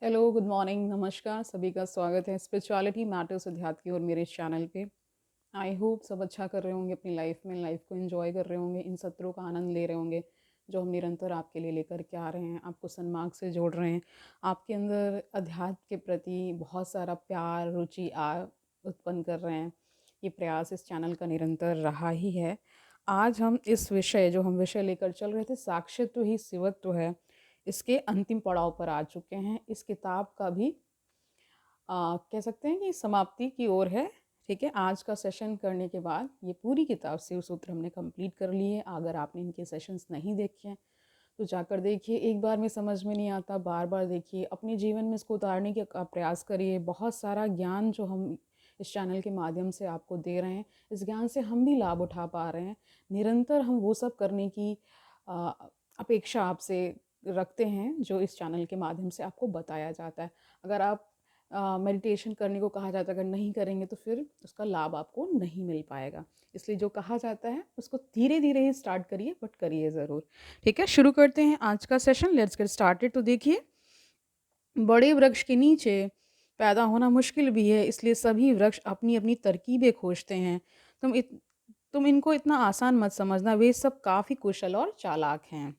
Hello, good morning, नमस्कार, सभी का स्वागत है स्पिरिचुअलिटी मैटर्स अध्यात्म की और मेरे इस चैनल पे। आई होप सब अच्छा कर रहे होंगे अपनी लाइफ में, लाइफ को एंजॉय कर रहे होंगे, इन सत्रों का आनंद ले रहे होंगे जो हम निरंतर आपके लिए लेकर के आ रहे हैं, आपको सन्मार्ग से जोड़ रहे हैं, आपके अंदर अध्यात्म के प्रति बहुत सारा प्यार रुचि उत्पन्न कर रहे हैं। ये प्रयास इस चैनल का निरंतर रहा ही है। आज हम इस विषय जो हम विषय लेकर चल रहे थे, साक्षित्व ही शिवत्व है, इसके अंतिम पड़ाव पर आ चुके हैं। इस किताब का भी कह सकते हैं कि समाप्ति की ओर है। ठीक है, आज का सेशन करने के बाद ये पूरी किताब शिव सूत्र हमने कंप्लीट कर ली है। अगर आपने इनके सेशंस नहीं देखे हैं तो जाकर देखिए। एक बार में समझ में नहीं आता, बार बार देखिए, अपने जीवन में इसको उतारने के प्रयास करिए। बहुत सारा ज्ञान जो हम इस चैनल के माध्यम से आपको दे रहे हैं, इस ज्ञान से हम भी लाभ उठा पा रहे हैं। निरंतर हम वो सब करने की आ, अपेक्षा आपसे रखते हैं जो इस चैनल के माध्यम से आपको बताया जाता है। अगर आप मेडिटेशन करने को कहा जाता है, अगर नहीं करेंगे तो फिर उसका लाभ आपको नहीं मिल पाएगा। इसलिए जो कहा जाता है उसको धीरे धीरे ही स्टार्ट करिए, बट करिए ज़रूर। ठीक है, शुरू करते हैं आज का सेशन। Let's get started. तो देखिए, बड़े वृक्ष के नीचे पैदा होना मुश्किल भी है, इसलिए सभी वृक्ष अपनी अपनी तरकीबें खोजते हैं। तुम इनको इतना आसान मत समझना, वे सब काफ़ी कुशल और चालाक हैं।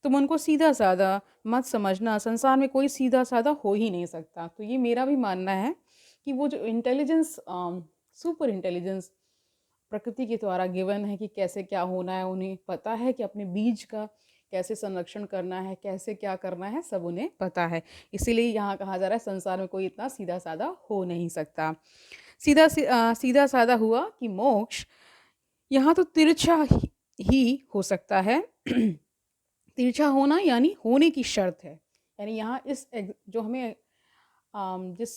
तुम उनको सीधा साधा मत समझना, संसार में कोई सीधा साधा हो ही नहीं सकता। तो ये मेरा भी मानना है कि वो जो इंटेलिजेंस, सुपर इंटेलिजेंस प्रकृति के द्वारा गिवन है कि कैसे क्या होना है, उन्हें पता है कि अपने बीज का कैसे संरक्षण करना है, कैसे क्या करना है, सब उन्हें पता है। इसीलिए यहाँ कहा जा रहा है संसार में कोई इतना सीधा साधा हो नहीं सकता। सीधा साधा हुआ कि मोक्ष यहाँ तो तिरछा ही हो सकता है। तिरछा होना यानी होने की शर्त है। यानी यहाँ जो हमें जिस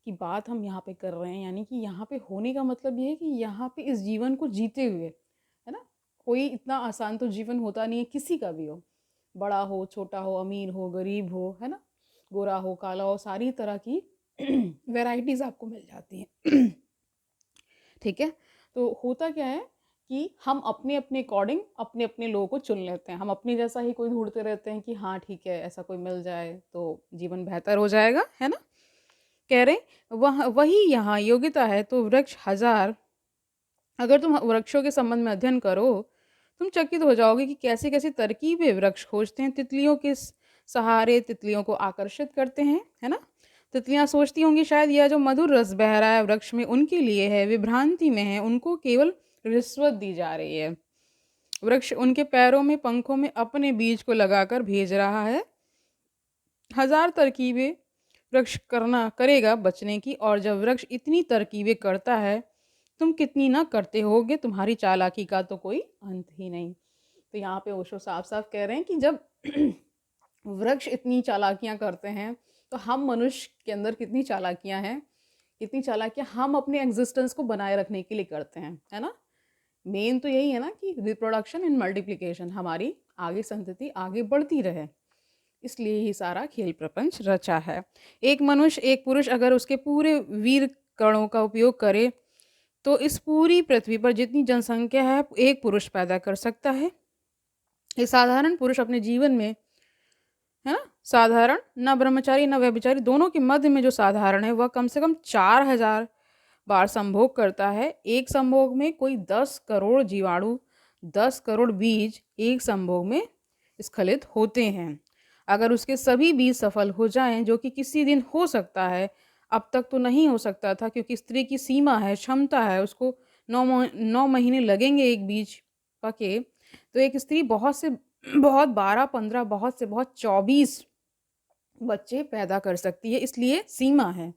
की बात हम यहाँ पे कर रहे हैं, यानी कि यहाँ पे होने का मतलब ये है कि यहाँ पे इस जीवन को जीते हुए, है ना। कोई इतना आसान तो जीवन होता नहीं है, किसी का भी हो, बड़ा हो छोटा हो, अमीर हो गरीब हो, है ना, गोरा हो काला हो, सारी तरह की वैरायटीज आपको मिल जाती हैं। ठीक है, तो होता क्या है कि हम अपने अपने अकॉर्डिंग अपने अपने लोगों को चुन लेते हैं। हम अपने जैसा ही कोई ढूंढते रहते हैं कि हाँ ठीक है, ऐसा कोई मिल जाए तो जीवन बेहतर हो जाएगा, है ना। कह रहे वह वही यहाँ योग्यता है तो वृक्ष हजार। अगर तुम वृक्षों के संबंध में अध्ययन करो, तुम चकित हो जाओगे कि कैसे कैसे तरकीबें वृक्ष खोजते हैं। तितलियों के सहारे तितलियों को आकर्षित करते हैं, है ना। तितलियां सोचती होंगी शायद यह जो मधुर रस बह रहा है वृक्ष में उनके लिए है, वे भ्रांति में है, उनको केवल रिश्वत दी जा रही है। वृक्ष उनके पैरों में पंखों में अपने बीज को लगाकर भेज रहा है। हजार तरकीबें वृक्ष करना करेगा बचने की, और जब वृक्ष इतनी तरकीबें करता है, तुम कितनी ना करते होगे, तुम्हारी चालाकी का तो कोई अंत ही नहीं। तो यहाँ पे ओशो साफ साफ कह रहे हैं कि जब वृक्ष इतनी चालाकियां करते हैं, तो हम मनुष्य के अंदर कितनी चालाकियां हैं, कितनी चालाकियां हम अपने एग्जिस्टेंस को बनाए रखने के लिए करते हैं, है ना। मेन तो यही है ना कि रिप्रोडक्शन एंड मल्टीप्लिकेशन, हमारी आगे संतति आगे बढ़ती रहे, इसलिए ही सारा खेल प्रपंच रचा है। एक मनुष्य, एक पुरुष अगर उसके पूरे वीर कणों का उपयोग करे तो इस पूरी पृथ्वी पर जितनी जनसंख्या है एक पुरुष पैदा कर सकता है। एक साधारण पुरुष अपने जीवन में, है ना, साधारण, न ब्रह्मचारी न व्यभिचारी, दोनों के मध्य में जो साधारण है वह कम से कम 4000 बार संभोग करता है। एक संभोग में कोई 10 करोड़ जीवाणु, 10 करोड़ बीज एक संभोग में स्खलित होते हैं। अगर उसके सभी बीज सफल हो जाएं, जो कि किसी दिन हो सकता है, अब तक तो नहीं हो सकता था क्योंकि स्त्री की सीमा है, क्षमता है, उसको 9 महीने लगेंगे एक बीज पके। तो एक स्त्री बहुत से बहुत 12-15, बहुत से बहुत 24 बच्चे पैदा कर सकती है, इसलिए सीमा है।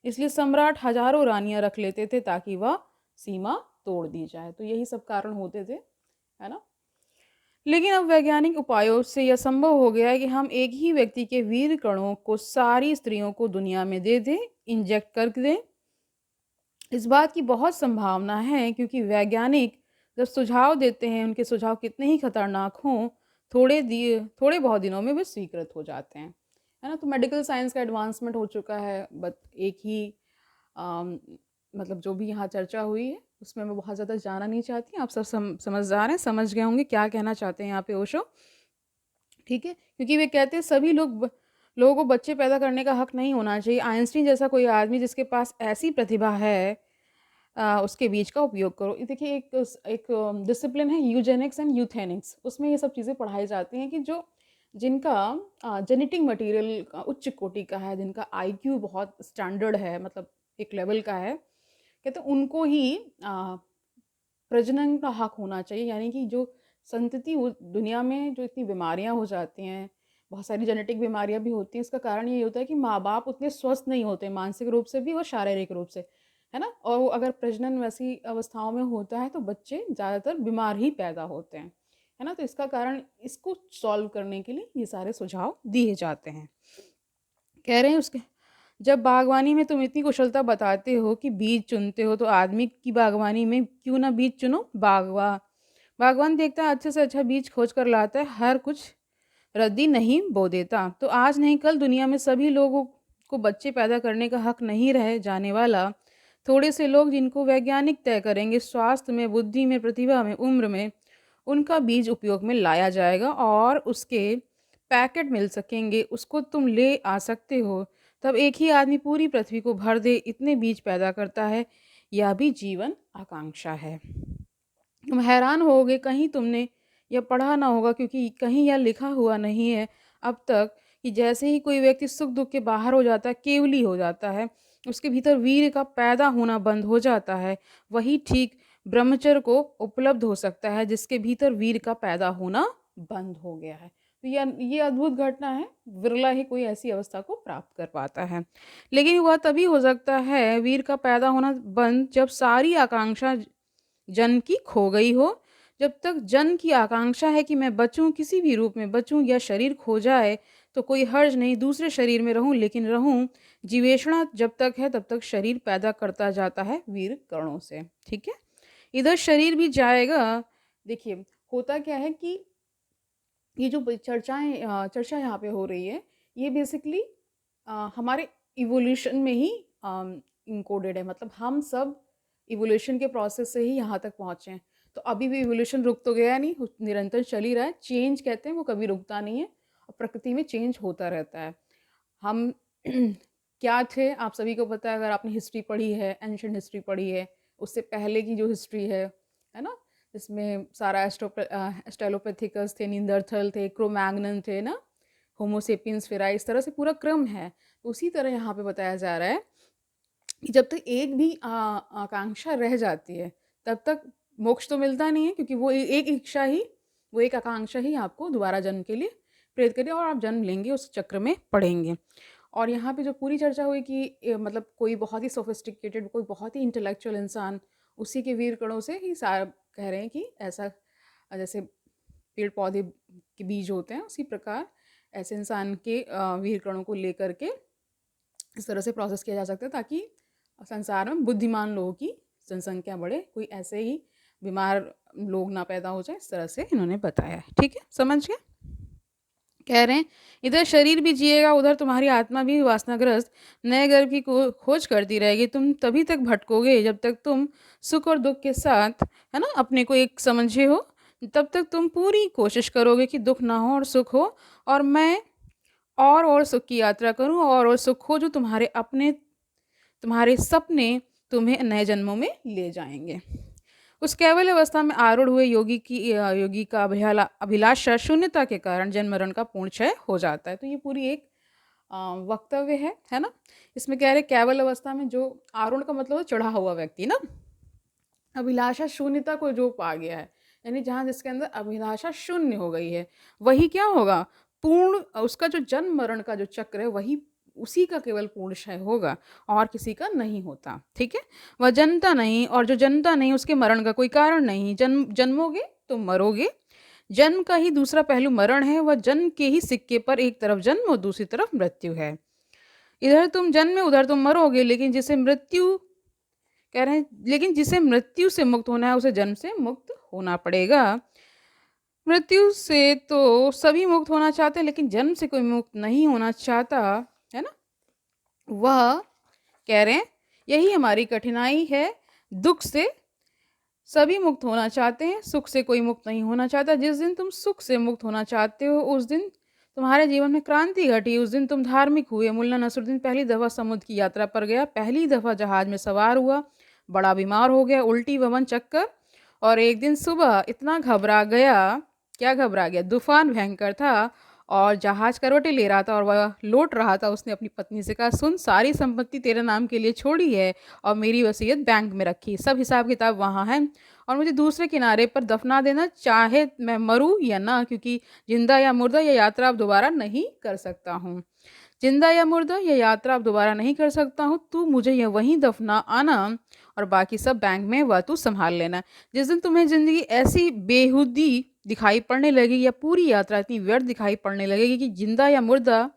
इसलिए सम्राट हजारों रानियां रख लेते थे ताकि वह सीमा तोड़ दी जाए। तो यही सब कारण होते थे, है ना। लेकिन अब वैज्ञानिक उपायों से यह संभव हो गया है कि हम एक ही व्यक्ति के वीर कणों को सारी स्त्रियों को दुनिया में दे दें, इंजेक्ट कर दें। इस बात की बहुत संभावना है क्योंकि वैज्ञानिक जब सुझाव देते हैं, उनके सुझाव कितने ही खतरनाक हों, थोड़े बहुत दिनों में वे स्वीकृत हो जाते हैं, है ना। तो मेडिकल साइंस का एडवांसमेंट हो चुका है, बट एक ही आम, मतलब जो भी यहाँ चर्चा हुई है उसमें मैं बहुत ज़्यादा जाना नहीं चाहती। आप सब समझदार हैं, समझ गए होंगे क्या कहना चाहते हैं यहाँ पे ओशो। ठीक है, क्योंकि वे कहते हैं सभी लोग लोगों को बच्चे पैदा करने का हक नहीं होना चाहिए। आइंस्टीन जैसा कोई आदमी जिसके पास ऐसी प्रतिभा है, उसके बीज का उपयोग करो। ये देखिए एक डिसिप्लिन है यूजेनिक्स एंड यूथेनिक्स, उसमें ये सब चीज़ें पढ़ाई जाती हैं कि जो जिनका जेनेटिक मटेरियल उच्च कोटि का है, जिनका आईक्यू बहुत स्टैंडर्ड है, मतलब एक लेवल का है, कहते हैं उनको ही प्रजनन का हक होना चाहिए। यानी कि जो संतति दुनिया में जो इतनी बीमारियां हो जाती हैं, बहुत सारी जेनेटिक बीमारियां भी होती हैं, इसका कारण ये होता है कि माँ बाप उतने स्वस्थ नहीं होते मानसिक रूप से भी और शारीरिक रूप से, है ना। और वो अगर प्रजनन वैसी अवस्थाओं में होता है तो बच्चे ज़्यादातर बीमार ही पैदा होते हैं, है ना। तो इसका कारण, इसको सॉल्व करने के लिए ये सारे सुझाव दिए जाते हैं। कह रहे हैं उसके, जब बागवानी में तुम इतनी कुशलता बताते हो कि बीज चुनते हो, तो आदमी की बागवानी में क्यों ना बीज चुनो। बागवान देखता है अच्छे से अच्छा बीज खोज कर लाता है, हर कुछ रद्दी नहीं बो देता। तो आज नहीं कल दुनिया में सभी लोगों को बच्चे पैदा करने का हक नहीं रह जाने वाला। थोड़े से लोग जिनको वैज्ञानिक तय करेंगे, स्वास्थ्य में, बुद्धि में, प्रतिभा में, उम्र में, उनका बीज उपयोग में लाया जाएगा और उसके पैकेट मिल सकेंगे, उसको तुम ले आ सकते हो। तब एक ही आदमी पूरी पृथ्वी को भर दे इतने बीज पैदा करता है। यह भी जीवन आकांक्षा है। तुम हैरान होगे, कहीं तुमने यह पढ़ा ना होगा, क्योंकि कहीं यह लिखा हुआ नहीं है अब तक, कि जैसे ही कोई व्यक्ति सुख दुख के बाहर हो जाता है, केवली हो जाता है, उसके भीतर वीर का पैदा होना बंद हो जाता है। वही ठीक ब्रह्मचर्य को उपलब्ध हो सकता है जिसके भीतर वीर का पैदा होना बंद हो गया है। तो ये अद्भुत घटना है, विरला ही कोई ऐसी अवस्था को प्राप्त कर पाता है। लेकिन वह तभी हो सकता है वीर का पैदा होना बंद, जब सारी आकांक्षा जन की खो गई हो। जब तक जन की आकांक्षा है कि मैं बचूं, किसी भी रूप में बचूं, या शरीर खो जाए तो कोई हर्ज नहीं, दूसरे शरीर में रहूं, लेकिन रहूं। जीवेषणा जब तक है तब तक शरीर पैदा करता जाता है वीर कणों से। ठीक है, इधर शरीर भी जाएगा। देखिए होता क्या है कि ये जो चर्चा यहाँ पे हो रही है, ये बेसिकली हमारे इवोल्यूशन में ही इंकोडेड है। मतलब हम सब इवोल्यूशन के प्रोसेस से ही यहाँ तक पहुँचे हैं। तो अभी भी इवोल्यूशन रुक तो गया नहीं, निरंतर चल ही रहा है। चेंज कहते हैं वो कभी रुकता नहीं है, और प्रकृति में चेंज होता रहता है। हम क्या थे आप सभी को पता है, अगर आपने हिस्ट्री पढ़ी है, एंशिएंट हिस्ट्री पढ़ी है, उससे पहले की जो हिस्ट्री है ना, जिसमें सारा एस्ट्रोलोपिथेकस थे, नींदरथल थे, क्रोमैग्नन थे ना, होमोसेपियंस फिर इस तरह से पूरा क्रम है। तो उसी तरह यहाँ पे बताया जा रहा है कि जब तक एक भी आकांक्षा रह जाती है तब तक मोक्ष तो मिलता नहीं है, क्योंकि वो एक इच्छा ही, वो एक आकांक्षा ही आपको दोबारा जन्म के लिए प्रेरित करेगी और आप जन्म लेंगे, उस चक्र में पढ़ेंगे। और यहाँ पे जो पूरी चर्चा हुई कि मतलब कोई बहुत ही सोफिस्टिकेटेड, कोई बहुत ही इंटेलेक्चुअल इंसान, उसी के वीर कणों से ही सारा कह रहे हैं कि ऐसा, जैसे पेड़ पौधे के बीज होते हैं, उसी प्रकार ऐसे इंसान के वीर कणों को लेकर के इस तरह से प्रोसेस किया जा सकता है, ताकि संसार में बुद्धिमान लोगों की जनसंख्या बढ़े, कोई ऐसे ही बीमार लोग ना पैदा हो जाए। इस तरह से इन्होंने बताया है। ठीक है, समझ गए। कह रहे हैं इधर शरीर भी जिएगा, उधर तुम्हारी आत्मा भी वासनाग्रस्त नए गर्भ की खोज करती रहेगी। तुम तभी तक भटकोगे जब तक तुम सुख और दुख के साथ, है ना, अपने को एक समझे हो। तब तक तुम पूरी कोशिश करोगे कि दुख ना हो और सुख हो, और मैं और सुख की यात्रा करूं, और सुख हो जो तुम्हारे अपने, तुम्हारे सपने तुम्हें नए जन्मों में ले जाएंगे। उस केवल अवस्था में आरूढ़ हुए योगी का अभिलाषा शून्यता के कारण जन्म मरण का पूर्ण क्षय हो जाता है। तो ये पूरी एक वक्तव्य है ना। इसमें कह रहे केवल अवस्था में, जो आरूढ़ का मतलब चढ़ा हुआ व्यक्ति ना, अभिलाषा शून्यता को जो पा गया है, यानी जहाँ जिसके अंदर अभिलाषा शून्य हो गई है, वही क्या होगा, पूर्ण, उसका जो जन्म मरण का जो चक्र है वही उसी का केवल पूर्ण क्षय होगा, और किसी का नहीं होता। ठीक है, वह जनता नहीं, और जो जनता नहीं उसके मरण का कोई कारण नहीं। जन्मोगे तो मरोगे, जन्म का ही दूसरा पहलू मरण है। वह जन्म के ही सिक्के पर एक तरफ जन्म और दूसरी तरफ मृत्यु है। इधर तुम जन्मे उधर तुम मरोगे, लेकिन जिसे मृत्यु, कह रहे हैं, लेकिन जिसे मृत्यु से मुक्त होना है उसे जन्म से मुक्त होना पड़ेगा। मृत्यु से तो सभी मुक्त होना चाहते हैं, लेकिन जन्म से कोई मुक्त नहीं होना चाहता, है ना। वह कह रहे हैं यही हमारी कठिनाई है। दुख से सभी मुक्त होना चाहते हैं, सुख से कोई मुक्त नहीं होना चाहता। जिस दिन तुम सुख से मुक्त होना चाहते हो, उस दिन तुम्हारे जीवन में क्रांति घटी, उस दिन तुम धार्मिक हुए। मुल्ला नसरुद्दीन पहली दफ़ा समुद्र की यात्रा पर गया, पहली दफ़ा जहाज में सवार हुआ, बड़ा बीमार हो गया, उल्टी वमन चक्कर, और एक दिन सुबह इतना घबरा गया। क्या घबरा गया? तूफान भयंकर था और जहाज करवटें ले रहा था और वह लौट रहा था। उसने अपनी पत्नी से कहा, सुन, सारी संपत्ति तेरे नाम के लिए छोड़ी है और मेरी वसीयत बैंक में रखी, सब हिसाब किताब वहाँ है, और मुझे दूसरे किनारे पर दफना देना, चाहे मैं मरूं या ना, क्योंकि जिंदा या मुर्दा ये यात्रा अब दोबारा नहीं कर सकता हूँ। जिंदा या मुर्दा ये यात्रा अब दोबारा नहीं कर सकता हूँ। तू मुझे यह वहीं दफना आना और बाकी सब बैंक में वह तू संभाल लेना। जिस दिन तुम्हें जिंदगी ऐसी बेहूदी दिखाई पड़ने लगेगी या पूरी यात्रा इतनी व्यर्थ दिखाई पड़ने लगेगी कि जिंदा या मुर्दा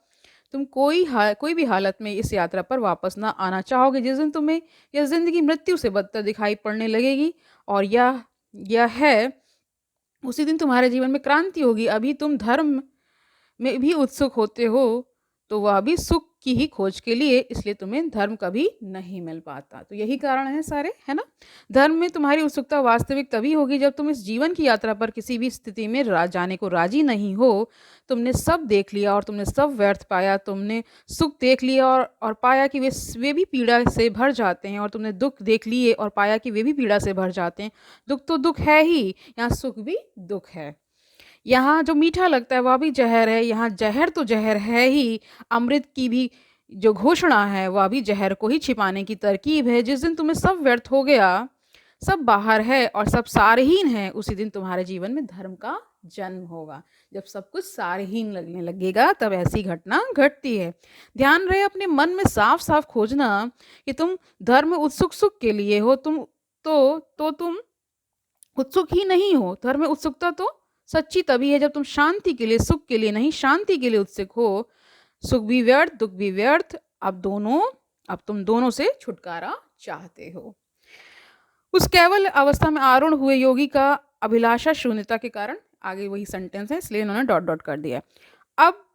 तुम कोई भी हालत में इस यात्रा पर वापस ना आना चाहोगे, जिस दिन तुम्हें यह जिंदगी मृत्यु से बदतर दिखाई पड़ने लगेगी और यह है, उसी दिन तुम्हारे जीवन में क्रांति होगी। अभी तुम धर्म में भी उत्सुक होते हो, तो वह भी सुख की ही खोज के लिए, इसलिए तुम्हें धर्म कभी नहीं मिल पाता। तो यही कारण है सारे, है ना। धर्म में तुम्हारी उत्सुकता वास्तविक तभी होगी जब तुम इस जीवन की यात्रा पर किसी भी स्थिति में जाने को राजी नहीं हो। तुमने सब देख लिया और तुमने सब व्यर्थ पाया। तुमने सुख देख लिया और पाया कि वे भी पीड़ा से भर जाते हैं, और तुमने दुख देख लिए और पाया कि वे भी पीड़ा से भर जाते हैं। दुख तो दुख है ही, यहाँ सुख भी दुख है। यहाँ जो मीठा लगता है वह भी जहर है, यहाँ जहर तो जहर है ही, अमृत की भी जो घोषणा है वह भी जहर को ही छिपाने की तरकीब है। जिस दिन तुम्हें सब व्यर्थ हो गया, सब बाहर है और सब सारहीन है, उसी दिन तुम्हारे जीवन में धर्म का जन्म होगा। जब सब कुछ सारहीन लगने लगेगा तब ऐसी घटना घटती है। ध्यान रहे, अपने मन में साफ साफ खोजना कि तुम धर्म उत्सुक सुख के लिए हो। तुम उत्सुक ही नहीं हो। धर्म में उत्सुकता तो सच्ची तभी है जब तुम शांति के लिए, सुख के लिए नहीं, शांति के लिए उत्सुक हो। सुख भी व्यर्थ, दुख भी व्यर्थ, अब तुम दोनों से छुटकारा चाहते हो। उस केवल अवस्था में आरूढ़ हुए योगी का अभिलाषा शून्यता के कारण, आगे वही सेंटेंस है इसलिए इन्होंने डॉट डॉट कर दिया। अब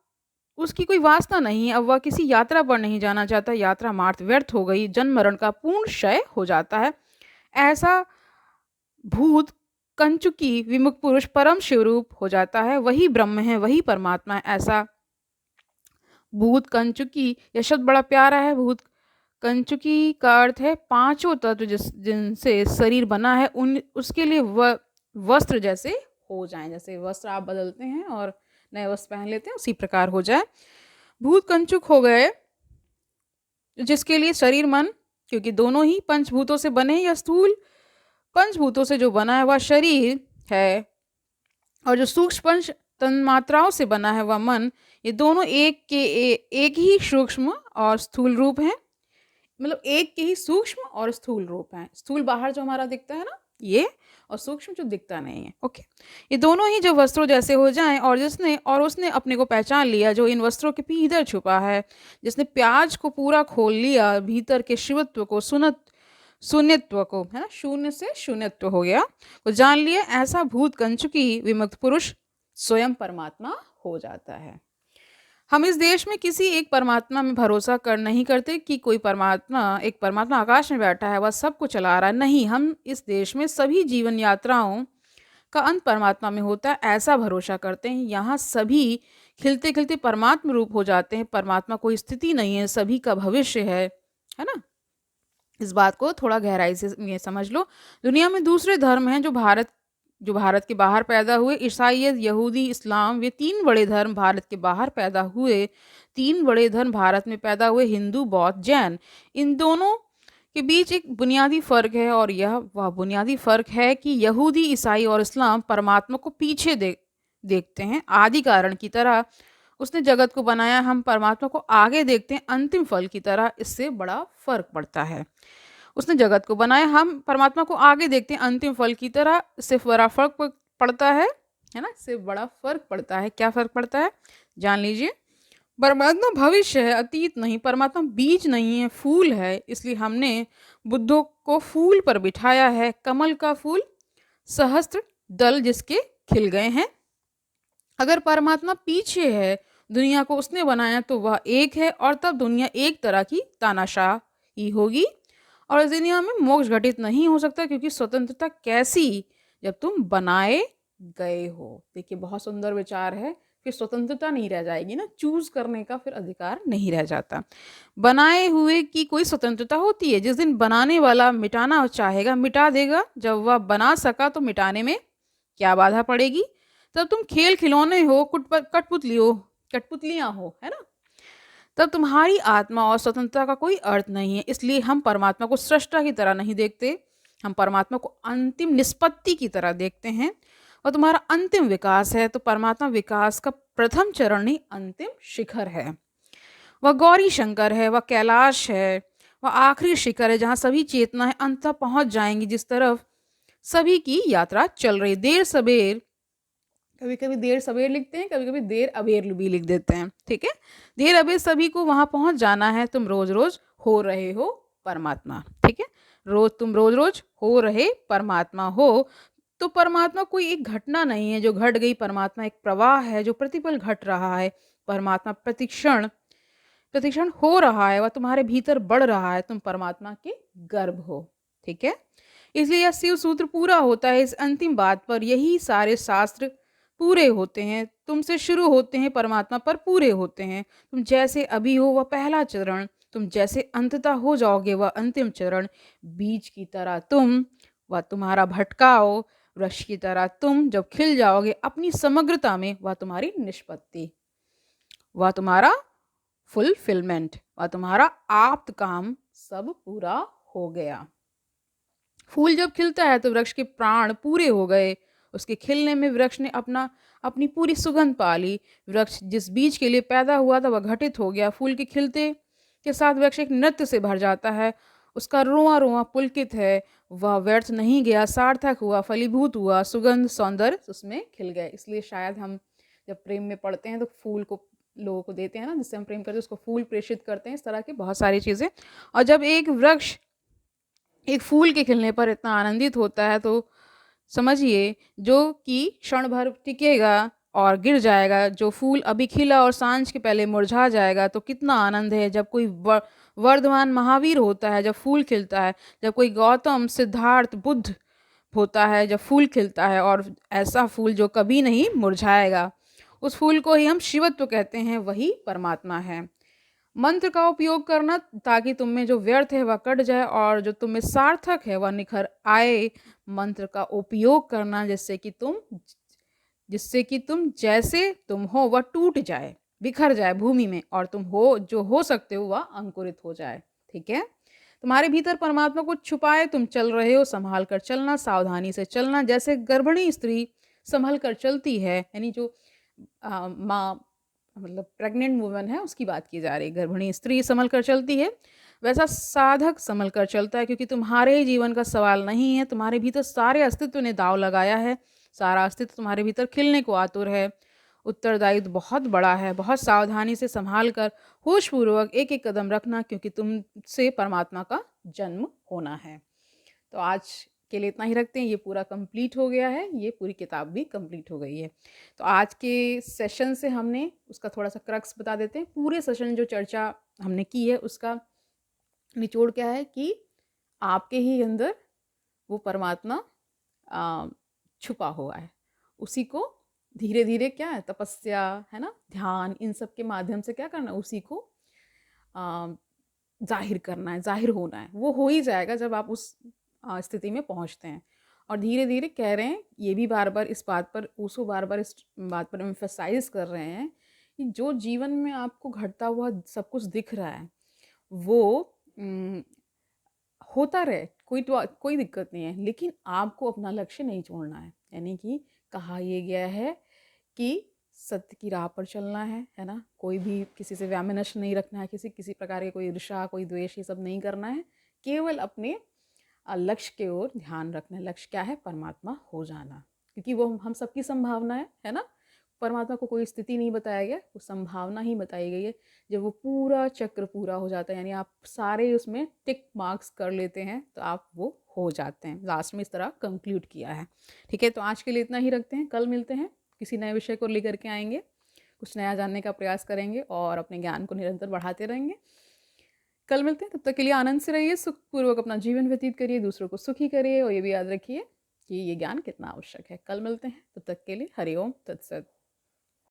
उसकी कोई वासना नहीं, अब वह किसी यात्रा पर नहीं जाना चाहता। यात्रा मार्थ व्यर्थ हो गई, जन्म मरण का पूर्ण क्षय हो जाता है। ऐसा भूत कंचुकी विमुक्त पुरुष परम शिवरूप हो जाता है। वही ब्रह्म है, वही परमात्मा है। ऐसा भूत कंचुकी, यह शब्द बड़ा प्यारा है। भूत कंचुकी का अर्थ है पांचों तत्व जिनसे शरीर बना है, उसके लिए वस्त्र जैसे हो जाएं। जैसे वस्त्र आप बदलते हैं और नए वस्त्र पहन लेते हैं, उसी प्रकार हो जाए। भूत कंचुक हो गए जिसके लिए शरीर मन, क्योंकि दोनों ही पंचभूतों से बने, या स्थूल पंचभूतों से जो बना है वह शरीर है, और जो सूक्ष्म पंच तन्मात्राओं से बना है वह मन। ये दोनों एक ही सूक्ष्म और स्थूल रूप हैं, मतलब एक के ही सूक्ष्म और स्थूल रूप हैं। स्थूल बाहर जो हमारा दिखता है ना ये, और सूक्ष्म जो दिखता नहीं है। ओके, ये दोनों ही जो वस्त्रों जैसे हो जाएं, और उसने अपने को पहचान लिया जो इन वस्त्रों के भीतर छुपा है। जिसने प्याज को पूरा खोल लिया, भीतर के शिवत्व को, शून्यत्व को, है ना, शून्य से शून्यत्व हो गया, को जान लिया, ऐसा भूत कंचुकी विमुक्त पुरुष स्वयं परमात्मा हो जाता है। हम इस देश में किसी एक परमात्मा में भरोसा नहीं करते कि कोई एक परमात्मा आकाश में बैठा है, वह सबको चला रहा है। नहीं, हम इस देश में सभी जीवन यात्राओं का अंत परमात्मा में होता है, ऐसा भरोसा करते हैं। यहाँ सभी खिलते खिलते परमात्मा रूप हो जाते हैं। परमात्मा कोई स्थिति नहीं है, सभी का भविष्य है ना। इस बात को थोड़ा गहराई से ये समझ लो। दुनिया में दूसरे धर्म हैं जो भारत के बाहर पैदा हुए। ईसाईयत, यहूदी, इस्लाम, ये तीन बड़े धर्म भारत के बाहर पैदा हुए। तीन बड़े धर्म भारत में पैदा हुए, हिंदू, बौद्ध, जैन। इन दोनों के बीच एक बुनियादी फ़र्क है, और वह बुनियादी फ़र्क है कि यहूदी, ईसाई और इस्लाम परमात्मा को पीछे देखते हैं, आदि कारण की तरह उसने जगत को बनाया। हम परमात्मा को आगे देखते हैं, अंतिम फल की तरह। इससे बड़ा फ़र्क पड़ता है। उसने जगत को बनाया, हम परमात्मा को आगे देखते हैं अंतिम फल की तरह। इससे बड़ा फर्क पड़ता है ना, इससे बड़ा फर्क पड़ता है। क्या फर्क पड़ता है जान लीजिए। परमात्मा भविष्य है, अतीत नहीं। परमात्मा बीज नहीं है, फूल है। इसलिए हमने बुद्धों को फूल पर बिठाया है, कमल का फूल, सहस्त्र दल जिसके खिल गए हैं। अगर परमात्मा पीछे है, दुनिया को उसने बनाया, तो वह एक है, और तब दुनिया एक तरह की तानाशाही होगी, और इस दुनिया में मोक्ष घटित नहीं हो सकता, क्योंकि स्वतंत्रता कैसी जब तुम बनाए गए हो। देखिए बहुत सुंदर विचार है। फिर स्वतंत्रता नहीं रह जाएगी ना, चूज करने का फिर अधिकार नहीं रह जाता। बनाए हुए की कोई स्वतंत्रता होती है? जिस दिन बनाने वाला मिटाना चाहेगा मिटा देगा, जब वह बना सका तो मिटाने में क्या बाधा पड़ेगी? तब तुम खेल खिलौने हो, कठपुतली हो, कठपुतलियां हो, है ना? तब तुम्हारी आत्मा और स्वतंत्रता का कोई अर्थ नहीं है। इसलिए हम परमात्मा को सृष्टा की तरह नहीं देखते, हम परमात्मा को अंतिम निष्पत्ति की तरह देखते हैं। और तुम्हारा अंतिम विकास है तो परमात्मा विकास का प्रथम चरण ही अंतिम शिखर है। वह गौरी शंकर है, वह कैलाश है, वह आखिरी शिखर है जहाँ सभी चेतनाएं अंत पहुंच जाएंगी, जिस तरफ सभी की यात्रा चल रही। देर सबेर, कभी कभी देर सवेर लिखते हैं, कभी कभी देर अबेर भी लिख देते हैं, ठीक है। देर अबेर सभी को वहां पहुंच जाना है। तुम रोज रोज हो रहे हो परमात्मा, ठीक है। तुम रोज रोज हो रहे परमात्मा हो। तो परमात्मा कोई एक घटना नहीं है जो घट गई, परमात्मा एक प्रवाह है जो प्रतिपल घट रहा है। परमात्मा प्रतिक्षण प्रतिक्षण हो रहा है, वह तुम्हारे भीतर बढ़ रहा है। तुम परमात्मा के गर्भ हो, ठीक है। इसलिए यह शिव सूत्र पूरा होता है इस अंतिम बात पर। यही सारे शास्त्र पूरे होते हैं, तुमसे शुरू होते हैं, परमात्मा पर पूरे होते हैं। तुम जैसे अभी हो वह पहला चरण, तुम जैसे अंततः हो जाओगे वह अंतिम चरण। बीज की तरह तुम, वह तुम्हारा भटकाओ। वृक्ष की तरह तुम जब खिल जाओगे अपनी समग्रता में, वह तुम्हारी निष्पत्ति, वह तुम्हारा फुलफिलमेंट, वह तुम्हारा आप्त काम सब पूरा हो गया। फूल जब खिलता है तो वृक्ष के प्राण पूरे हो गए। उसके खिलने में वृक्ष ने अपनी पूरी सुगंध पा ली। वृक्ष जिस बीज के लिए पैदा हुआ था वह घटित हो गया। फूल के खिलते के साथ वृक्ष एक नृत्य से भर जाता है। उसका रोआ रोआ पुलकित है। वह व्यर्थ नहीं गया, सार्थक हुआ, फलीभूत हुआ, सुगंध सौंदर्य उसमें खिल गए। इसलिए शायद हम जब प्रेम में पड़ते हैं तो फूल को लोगों को देते हैं ना, जिससे हम प्रेम करते हैं उसको फूल प्रेषित करते हैं। इस तरह की बहुत सारी चीज़ें। और जब एक वृक्ष एक फूल के खिलने पर इतना आनंदित होता है तो समझिए जो कि क्षण भर टिकेगा और गिर जाएगा, जो फूल अभी खिला और सांझ के पहले मुरझा जाएगा, तो कितना आनंद है। जब कोई वर्धमान महावीर होता है जब फूल खिलता है, जब कोई गौतम सिद्धार्थ बुद्ध होता है जब फूल खिलता है, और ऐसा फूल जो कभी नहीं मुरझाएगा, उस फूल को ही हम शिवत्व कहते हैं, वही परमात्मा है। मंत्र का उपयोग करना ताकि तुम में जो व्यर्थ है वह कट जाए और जो तुम में सार्थक है वह निखर आए। मंत्र का उपयोग करना जिससे कि तुम जैसे तुम हो वह टूट जाए, बिखर जाए भूमि में, और तुम हो जो हो सकते हो वह अंकुरित हो जाए, ठीक है। तुम्हारे भीतर परमात्मा को छुपाए तुम चल रहे हो। संभाल कर चलना, सावधानी से चलना, जैसे गर्भिणी स्त्री संभल कर चलती है, यानी जो माँ मतलब प्रेग्नेंट वुमन है उसकी बात की जा रही है। गर्भिणी स्त्री संभल कर चलती है, वैसा साधक संभल कर चलता है, क्योंकि तुम्हारे ही जीवन का सवाल नहीं है। तुम्हारे भीतर सारे अस्तित्व ने दाव लगाया है, सारा अस्तित्व तुम्हारे भीतर खिलने को आतुर है। उत्तरदायित्व बहुत बड़ा है। बहुत सावधानी से संभाल कर होशपूर्वक एक एक कदम रखना, क्योंकि तुमसे परमात्मा का जन्म होना है। तो आज के लिए इतना ही रखते हैं। ये पूरा कंप्लीट हो गया है, ये पूरी किताब भी कंप्लीट हो गई है। तो आज के सेशन से हमने उसका थोड़ा सा क्रक्स बता देते हैं। पूरे सेशन जो चर्चा हमने की है उसका निचोड़ क्या है कि आपके ही अंदर वो परमात्मा छुपा हुआ है। उसी को धीरे धीरे क्या है, तपस्या है ना, ध्यान, इन सब के माध्यम से क्या करना, उसी को जाहिर करना है, जाहिर होना है। वो हो ही जाएगा जब आप उस स्थिति में पहुंचते हैं। और धीरे धीरे कह रहे हैं, ये भी बार बार इस बात पर उसको बार बार इस बात पर एम्फेसाइज कर रहे हैं कि जो जीवन में आपको घटता हुआ सब कुछ दिख रहा है वो होता रहे, कोई दिक्कत नहीं है, लेकिन आपको अपना लक्ष्य नहीं छोड़ना है। यानी कि कहा यह गया है कि सत्य की राह पर चलना है ना। कोई भी किसी से व्यामनस्य नहीं रखना है, किसी प्रकार के कोई ईर्ष्या, कोई द्वेष, ये सब नहीं करना है। केवल अपने लक्ष्य की ओर ध्यान रखना है। लक्ष्य क्या है, परमात्मा हो जाना, क्योंकि वो हम सबकी संभावना है ना। परमात्मा को कोई स्थिति नहीं बताया गया, वो संभावना ही बताई गई है। जब वो पूरा चक्र पूरा हो जाता है, यानी आप सारे उसमें टिक मार्क्स कर लेते हैं, तो आप वो हो जाते हैं। लास्ट में इस तरह कंक्लूड किया है, ठीक है। तो आज के लिए इतना ही रखते हैं। कल मिलते हैं, किसी नए विषय को लेकर के आएंगे, कुछ नया जानने का प्रयास करेंगे और अपने ज्ञान को निरंतर बढ़ाते रहेंगे। कल मिलते हैं, तब तक के लिए आनंद से रहिए, सुखपूर्वक अपना जीवन व्यतीत करिए, दूसरों को सुखी करिए, और ये भी याद रखिए कि ये ज्ञान कितना आवश्यक है। कल मिलते हैं, तब तक के लिए हरि ओम तत्सत।